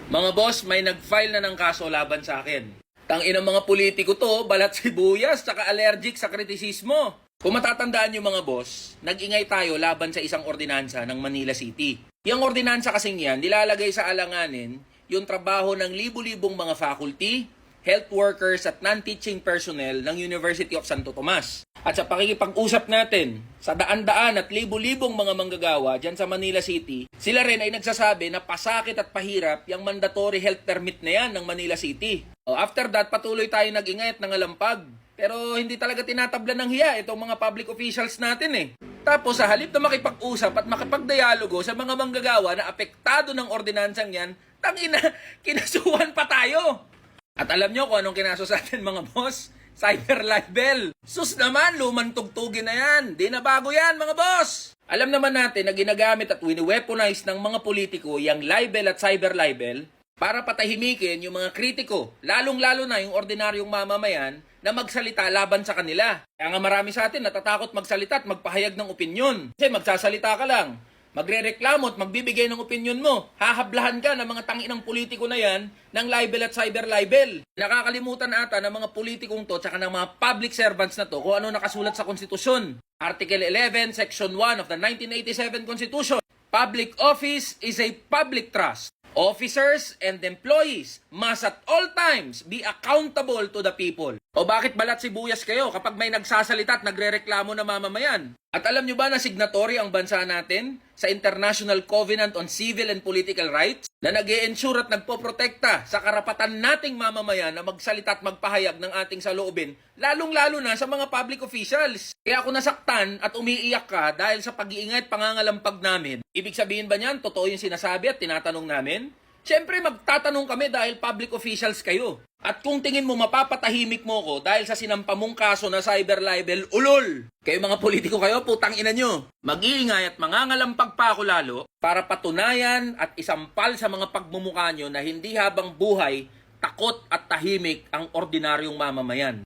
Mga boss, may nag-file na ng kaso laban sa akin. Tangina mga politiko to, balat sibuyas, tsaka allergic sa kritisismo. Kung matatandaan nyo mga boss, nag-ingay tayo laban sa isang ordinansa ng Manila City. Yung ordinansa kasing yan, nilalagay sa alanganin yung trabaho ng libu-libong mga faculty, health workers at non-teaching personnel ng University of Santo Tomas. At sa pakikipag-usap natin sa daan-daan at libu-libong mga manggagawa dyan sa Manila City, sila rin ay nagsasabi na pasakit at pahirap yung mandatory health permit na yan ng Manila City. After that, patuloy tayo nag-ingay at nangalampag. Pero hindi talaga tinatablan ng hiya itong mga public officials natin eh. Tapos sa halip na makipag-usap at makipagdialogo sa mga manggagawa na apektado ng ordinansang yan, tangina, kinasuhan pa tayo. At alam nyo kung anong kinaso sa atin mga boss? Cyber libel. Sus naman, lumang tugtugin na yan. Di na bago yan mga boss. Alam naman natin na ginagamit at wini-weaponize ng mga politiko yung libel at cyber libel para patahimikin yung mga kritiko, lalong-lalo na yung ordinaryong mamamayan na magsalita laban sa kanila. Kaya nga marami sa atin natatakot magsalita at magpahayag ng opinyon. Kasi magsasalita ka lang, magrereklamo at magbibigay ng opinyon mo. Hahablahan ka ng mga tanginang politiko na yan ng libel at cyber libel. Nakakalimutan ata ng mga politikong to tsaka ng mga public servants na to kung ano nakasulat sa konstitusyon. Article 11, Section 1 of the 1987 Constitution. Public office is a public trust. Officers and employees must at all times be accountable to the people. O bakit balat sibuyas kayo kapag may nagsasalita at nagrereklamo na mamamayan? At alam nyo ba na signatory ang bansa natin sa International Covenant on Civil and Political Rights na nag-e-ensure at nagpoprotekta sa karapatan nating mamamayan na magsalita at magpahayag ng ating saloobin, lalong-lalo na sa mga public officials. Kaya kung nasaktan at umiiyak ka dahil sa pag-iingay at pangangalampag namin, ibig sabihin ba niyan totoo yung sinasabi at tinatanong namin? Siyempre magtatanong kami dahil public officials kayo. At kung tingin mo mapapatahimik mo ko dahil sa sinampa mong kaso na cyber libel, ulol! Kayo mga politiko kayo, putang ina nyo. Mag-iingay at mangangalampag pa ako lalo para patunayan at isampal sa mga pagmumukha nyo na hindi habang buhay, takot at tahimik ang ordinaryong mamamayan.